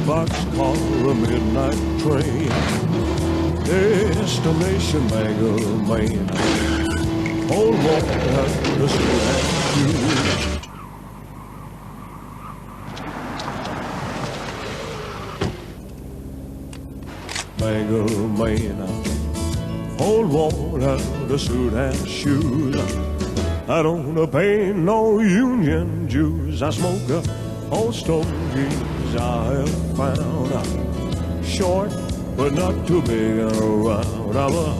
boxcar, a midnight train, destination Maine. Old water, the sweet and shoes. Maine, old water, the suit and shoes. I don't pay no union dues. I smoke old stogies I have found. Short, but not too big and round. I'm a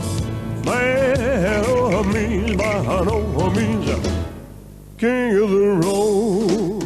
man of means, by no means king of the road.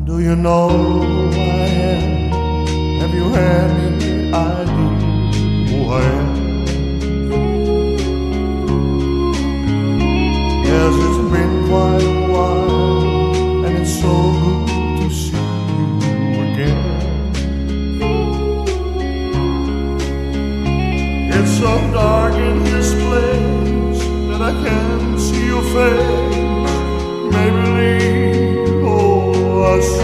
Do you know who I am? Have you any idea who I am? Yes, it's been quite a while, and it's so good to see you again. It's so dark in this place that I can't see your face. Maybelline, I see.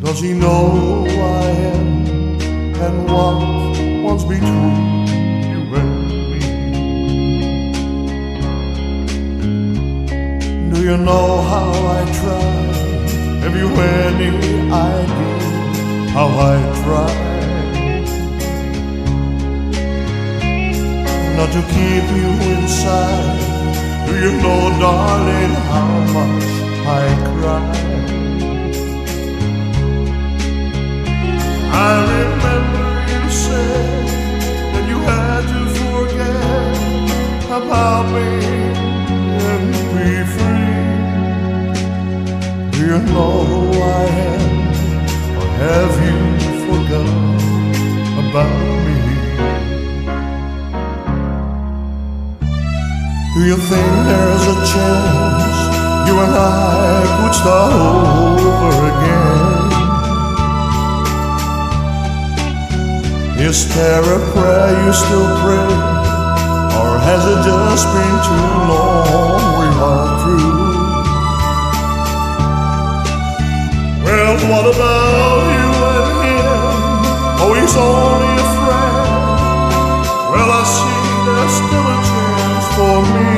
Does he know who I am and what once between you and me? Do you know how I try? Have you any idea how I try? Not to keep you inside. Do you know, darling, how much I cry? I remember you said that you had to forget about me and be free. Do you know who I am, or have you forgotten about me? Do you think there's a chance you and I could start over again? Is there a prayer you still pray, or has it just been too long we are through? Well, what about you and him? Oh, he's only a friend. Well, I see there's still a chance for me.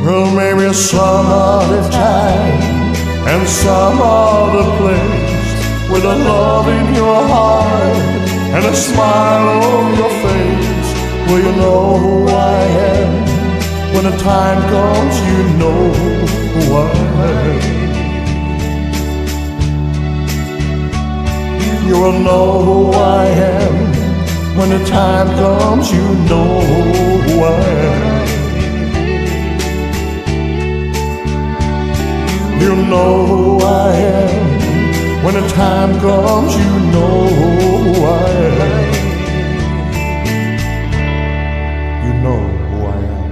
Well, maybe some other time and some other place, with a love in your heart and a smile on your face. Will you know who I am? When the time comes, you know who I am. You will know who I am. When the time comes, you know who I am. You know who I am. When the time comes, you know who I am. You know who I am.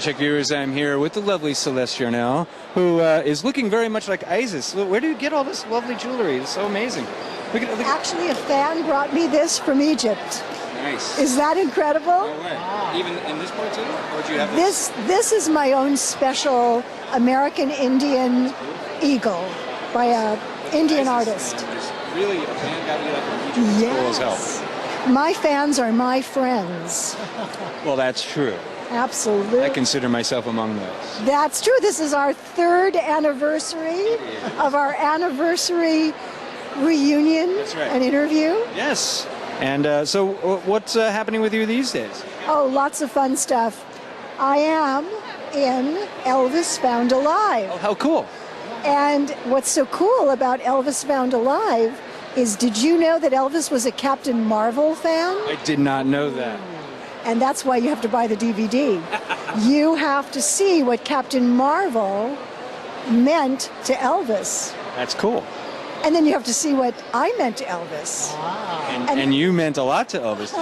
Check viewers, I'm here with the lovely Celestia now, who is looking very much like Isis. Where do you get all this lovely jewelry? It's so amazing. Look at Actually, a fan brought me this from Egypt. Nice. Is that incredible? No way. Even in this part too? Or do you have this? This is my own special American Indian eagle by a Indian artist. Really, a fan got you like an Egypt? Yes. Cool as hell. My fans are my friends. Well, that's true. Absolutely. I consider myself among those. That's true. This is our 3rd anniversary of our anniversary reunion and interview. Yes. And so what's happening with you these days? Oh, lots of fun stuff. I am in Elvis Found Alive. Oh, how cool. And what's so cool about Elvis Found Alive is, did you know that Elvis was a Captain Marvel fan? I did not know that. And that's why you have to buy the DVD. You have to see what Captain Marvel meant to Elvis. That's cool. And then you have to see what I meant to Elvis. And you meant a lot to Elvis.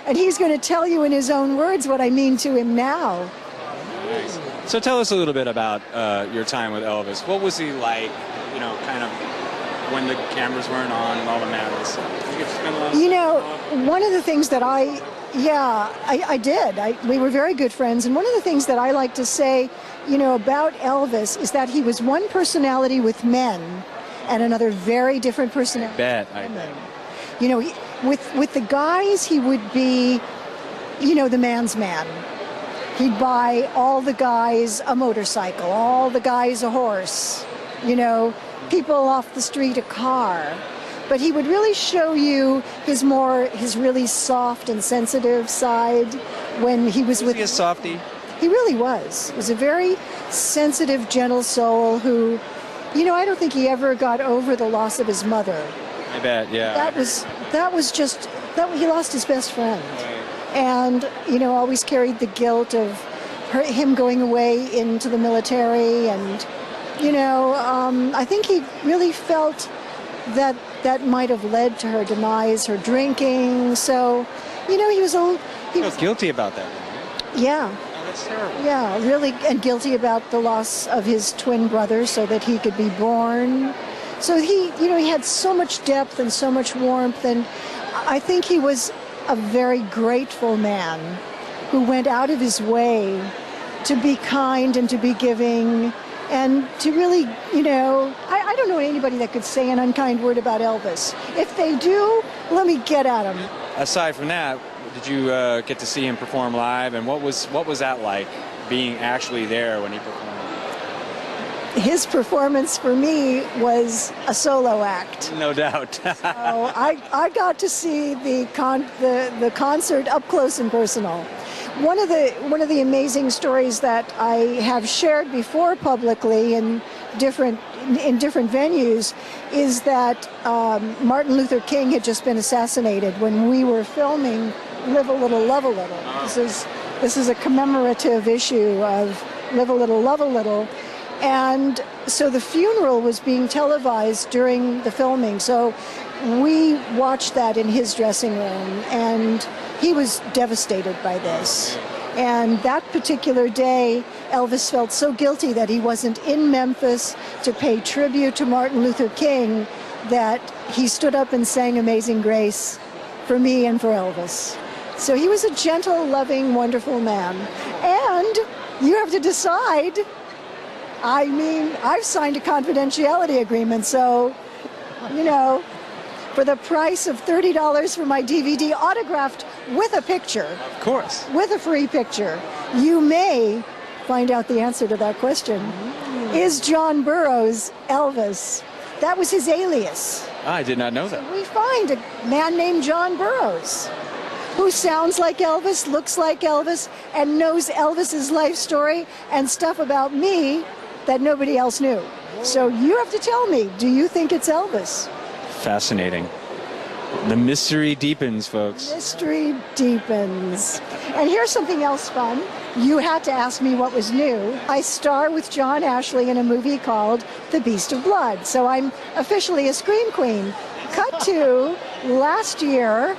And he's going to tell you in his own words what I mean to him now. Nice. So tell us a little bit about your time with Elvis. What was he like, you know, kind of when the cameras weren't on and all the madness? Did you get to spend a lot of You time know, one of the things that I did. We were very good friends. And one of the things that I like to say, you know, about Elvis is that he was one personality with men and another very different personality. I bet. You know, with the guys, he would be, you know, the man's man. He'd buy all the guys a motorcycle, all the guys a horse, you know, people off the street a car. But he would really show you his really soft and sensitive side when he was with... Was he a softie? He really was. He was a very sensitive, gentle soul who, you know, I don't think he ever got over the loss of his mother. I bet, yeah. That was just, he lost his best friend. And, you know, always carried the guilt of him going away into the military. And, you know, I think he really felt that might have led to her demise, her drinking. So, you know, he was guilty about that, right? Yeah. Oh, that's terrible. Yeah, really, and guilty about the loss of his twin brother so that he could be born. So he had so much depth and so much warmth, and I think he was a very grateful man who went out of his way to be kind and to be giving and to really, you know, I don't know anybody that could say an unkind word about Elvis. If they do, let me get at them. Aside from that, did you get to see him perform live, and what was that like, being actually there when he performed? His performance for me was a solo act. No doubt. So I got to see the concert up close and personal. One of the amazing stories that I have shared before publicly in different venues is that Martin Luther King had just been assassinated when we were filming Live a Little, Love a Little. This is a commemorative issue of Live a Little, Love a Little. And so the funeral was being televised during the filming. So we watched that in his dressing room, and he was devastated by this. And that particular day, Elvis felt so guilty that he wasn't in Memphis to pay tribute to Martin Luther King that he stood up and sang Amazing Grace for me and for Elvis. So he was a gentle, loving, wonderful man. And you have to decide. I mean, I've signed a confidentiality agreement, so, you know, for the price of $30 for my DVD autographed with a picture. Of course. With a free picture, you may find out the answer to that question. Is John Burroughs Elvis? That was his alias. I did not know that. So we find a man named John Burroughs who sounds like Elvis, looks like Elvis, and knows Elvis's life story and stuff about me that nobody else knew. So you have to tell me, do you think it's Elvis? Fascinating. The mystery deepens, folks. Mystery deepens. And here's something else fun. You had to ask me what was new. I star with John Ashley in a movie called The Beast of Blood. So I'm officially a scream queen. Cut to last year,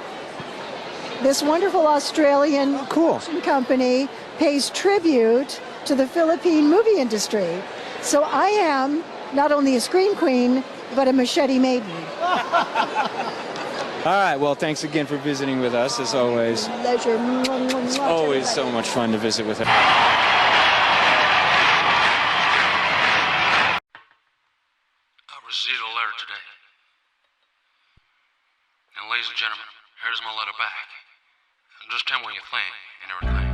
this wonderful Australian production company pays tribute to the Philippine movie industry. So I am not only a scream queen, but a machete maiden. All right, well, thanks again for visiting with us, as always. Pleasure. It's always so much fun to visit with her. I received a letter today. And ladies and gentlemen, here's my letter back. And just tell me what you think and everything.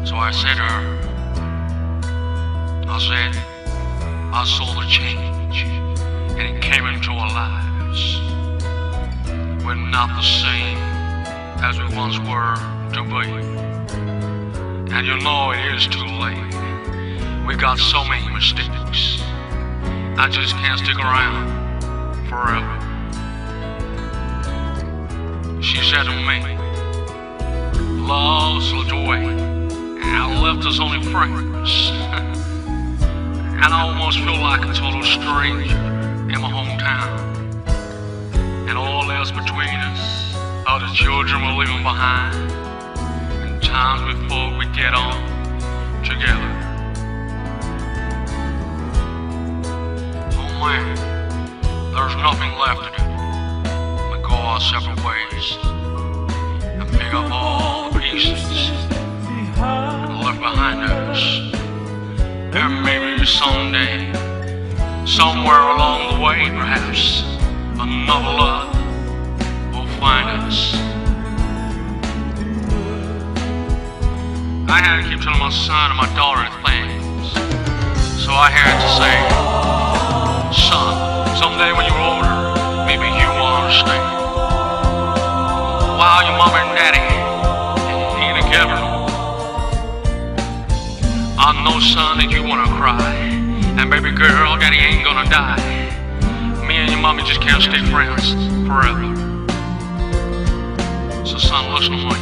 So I said to her, I said, I saw the change, and it came into our lives. We're not the same as we once were to be. And you know it is too late. We got so many mistakes. I just can't stick around forever. She said to me, love slipped away and left us only friends. And I almost feel like a total stranger in my hometown. And all else between us are the children we're leaving behind, and times we thought we'd get on together. Oh man, there's nothing left to do. We go our separate ways and pick up all the pieces left behind us. And maybe someday, somewhere along the way, perhaps, another love will find us. I had to keep telling my son and my daughter things. So I had to say, son, someday when you're older, maybe you will understand. While your mom and daddy ain't together, I know, son, that you wanna cry. And baby girl, daddy ain't gonna die. Me and your mommy just can't stay friends forever. So son, listen to me.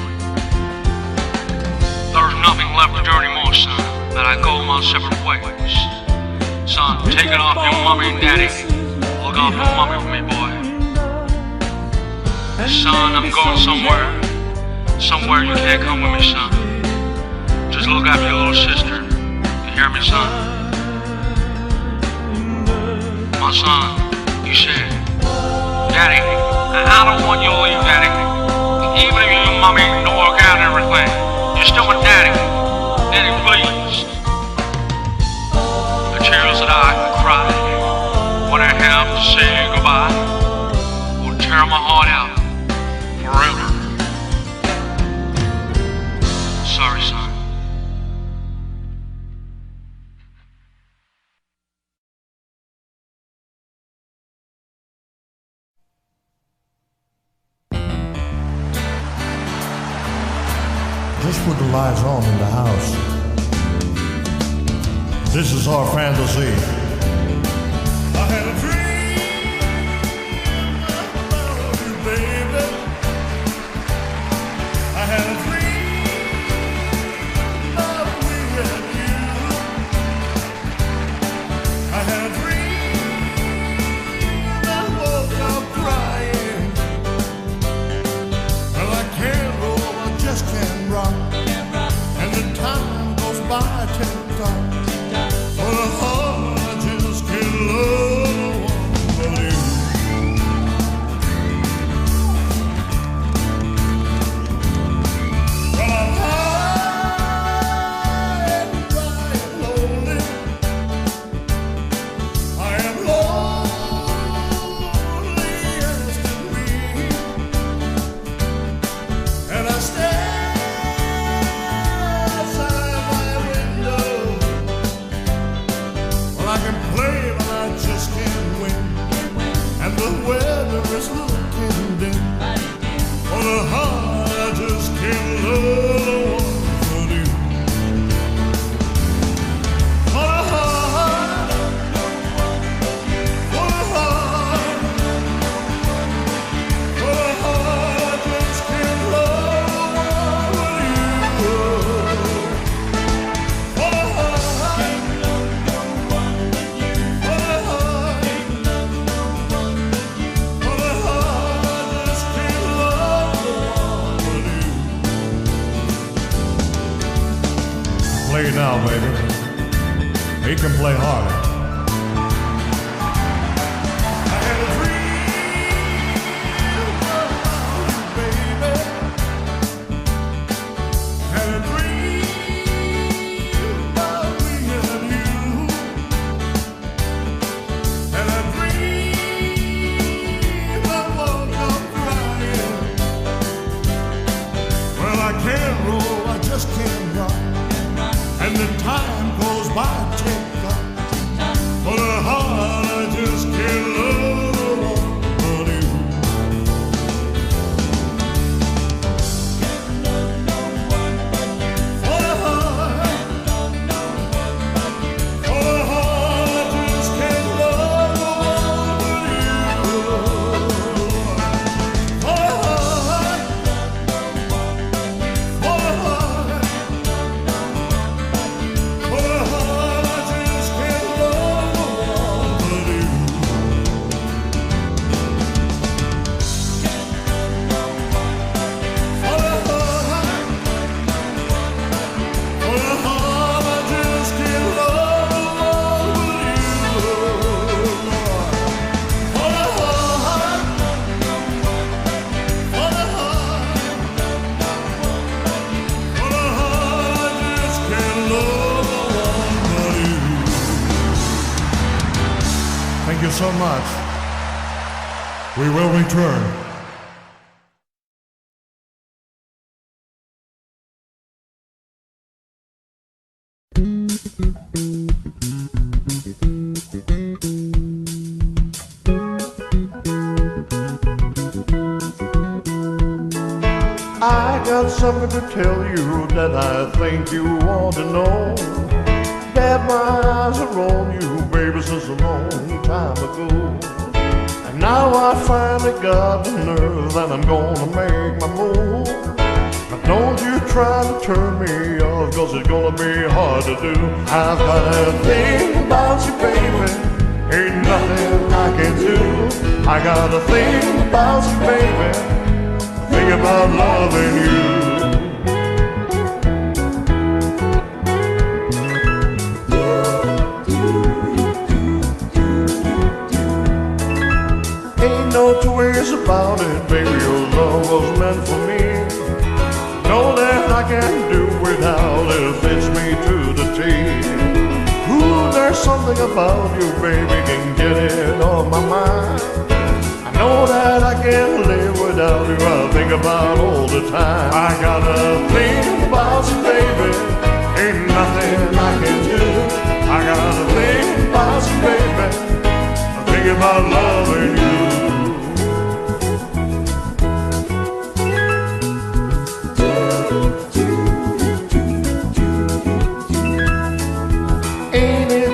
There's nothing left to do anymore, son, that I go my separate ways. Son, take it off your mommy and daddy. Look off your mommy for me, boy. Son, I'm going somewhere. Somewhere you can't come with me, son. Just look after your little sister. You hear me, son? My son, you said, Daddy, I don't want you to leave, Daddy. Even if your mommy don't work out and everything, you're still my daddy. Daddy, please. The tears that I cry when I have to say goodbye will tear my heart out forever. Sorry, son. Just put the lights on in the house. This is our fantasy. I had a dream about you, baby. I had a dream about we and you. I had a dream and I woke up crying. Well, I can't roll, I just can't rock. And the time goes by tick-tock. For the heart now, baby. He can play harder. I had a dream about you, baby. Had a dream about me and you. Had a dream I woke up crying. Well, I can't roll, I just can't rock. And the time goes by tick-tock. But a heart I just can't love but you. For a heart, for a heart I just can't love but you. For a heart, for a heart. Thank you so much. We will return. I got something to tell you that I think you want to know. That my eyes are on you, baby, since a long time ago. And now I finally got the nerve that I'm gonna make my move. But don't you try to turn me off, cause it's gonna be hard to do. I've got a thing about you, baby, ain't nothing I can do. I got a thing about you, baby, think about loving you. No two ways about it, baby, your love was meant for me. Know that I can't do without it, it fits me to the T. Ooh, there's something about you, baby, can get it off my mind. I know that I can't live without you, I think about all the time. I got a thing about you, baby, ain't nothing I can do. I got a thing about you, baby, I think about loving you.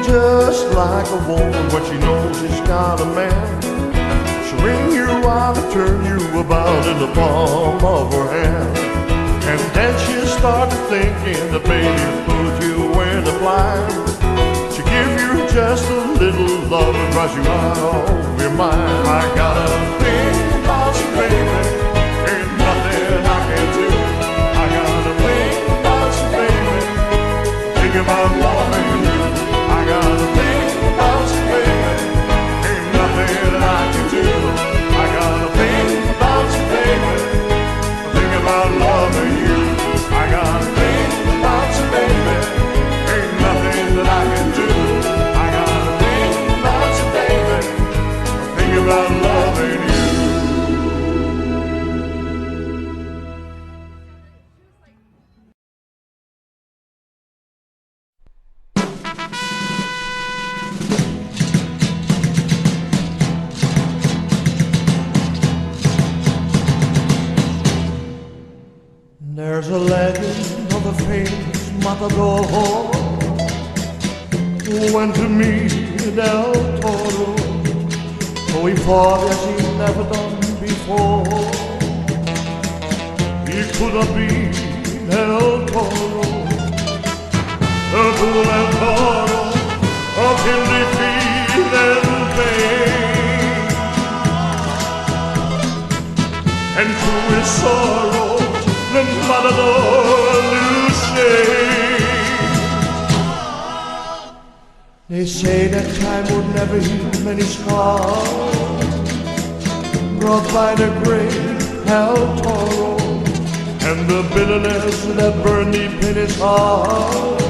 Just like a woman when she knows she's got a man, she'll bring you out and turn you about in the palm of her hand. And then she'll start thinking the baby put you in a blind. She'll give you just a little love and rush you out of your mind. I got a thing about you, baby, ain't nothing I can do. I got a thing about you, baby, think about loving you. I got a thing about you, baby, ain't nothing that I can do. I got a thing about you, baby, think about loving you. I got a thing about you, baby, ain't nothing that I can do. I got a thing about you, baby, think about loving you. There's a legend of a famous matador who went to meet Del Toro. So he fought as he never done before. He could have been Del Toro, the bull and Toro of him defeat and pain. And through his sorrow the matador knew shame. They say that time would never heal many scars brought by the great El Toro, and the bitterness that burned deep in his heart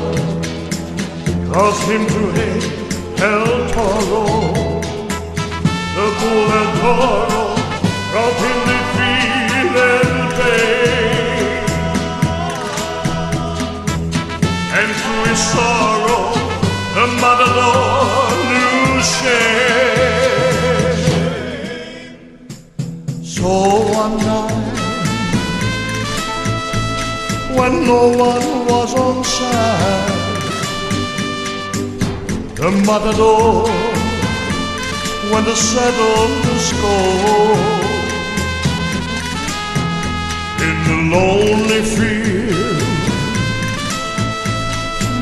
caused him to hate El Toro. The bull El Toro brought him defeat and pain, and to his sorrow the matador knew shame. So one night, when no one was on side, the matador went to settle the score in the lonely field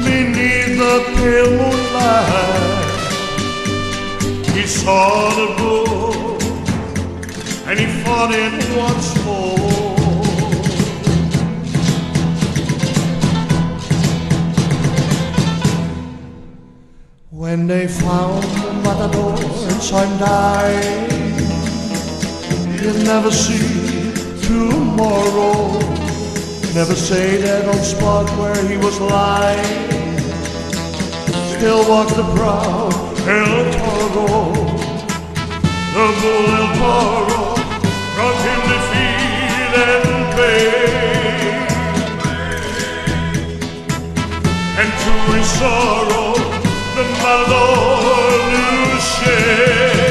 beneath the pale moonlight. He saw the bull and he fought it once more. When they found the matador and saw him die, he'll never see tomorrow, never say that on spot where he was lying still walks the proud El Toro. The bull El Toro brought him defeat and pain, and to his sorrow the matador knew shame.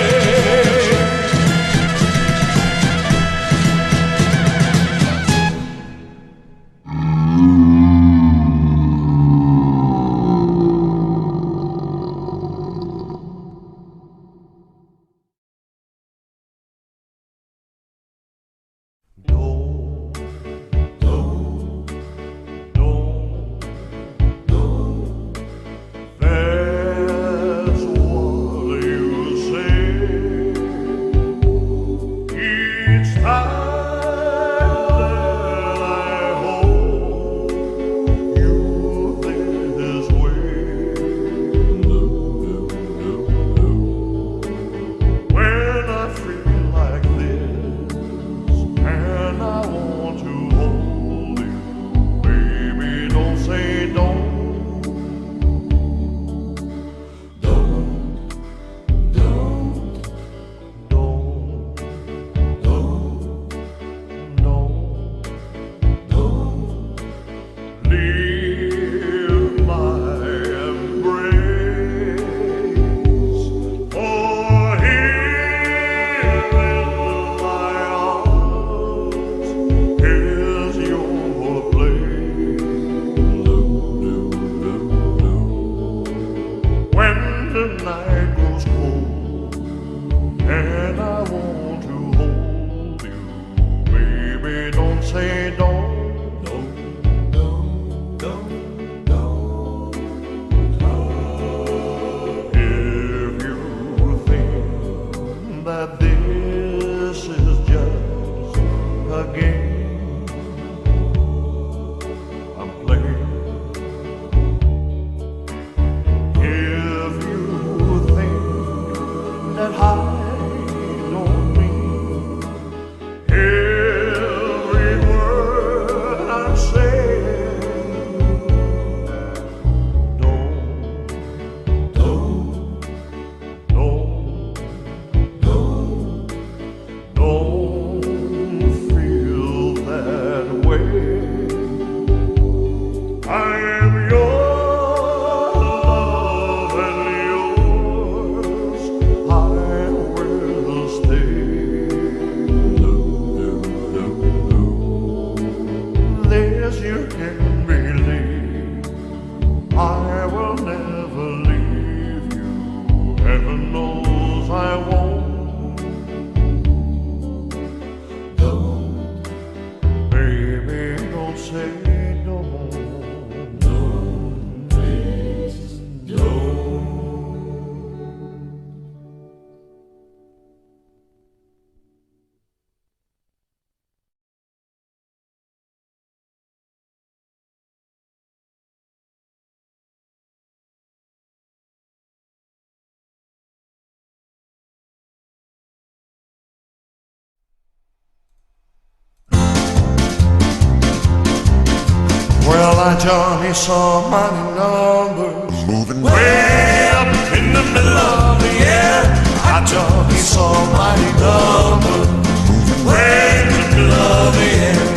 Johnny saw mighty numbers moving way up in the middle of the air. Hi, Johnny saw mighty numbers moving way in the middle of the air.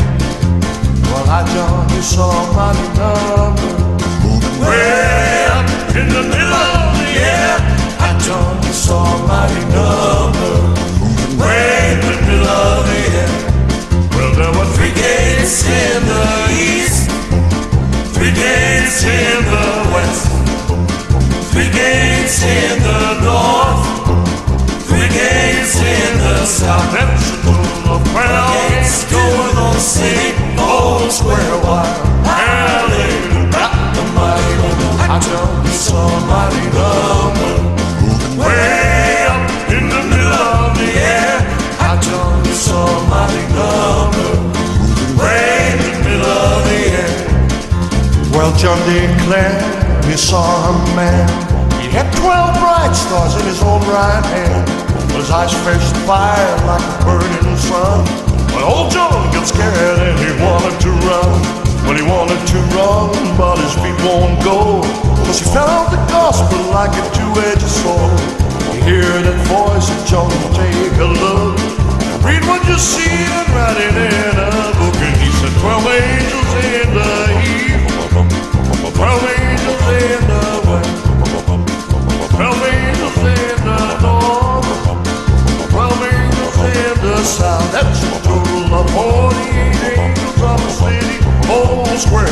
Well, hi, Johnny saw mighty numbers moving way up in the middle of the air. Hi, Johnny saw mighty numbers moving way in the middle of the air. Well, there were 3 gates in the east, 3 gates in the west, 3 gates in the north, 3 gates in the south. That's full of 12 gates going on city, old square while hallelujah, back the mighty number. I Johnny saw mighty number moving way up in the middle of the air. I Johnny saw mighty number moving way in the middle of the air. Well, John declared he saw a man. He had 12 bright stars in his own right hand. His eyes flashed fire like a burning sun. But old John got scared and he wanted to run. Well, he wanted to run, but his feet won't go. Cause he found the gospel like a two-edged sword. You hear that voice of John, take a look. Read what you see and write it in a book. And he said 12 angels in the east, 12 angels in the west, 12 angels in the north, 12 angels in the south. That's a total of 48 angels of the city, whole square.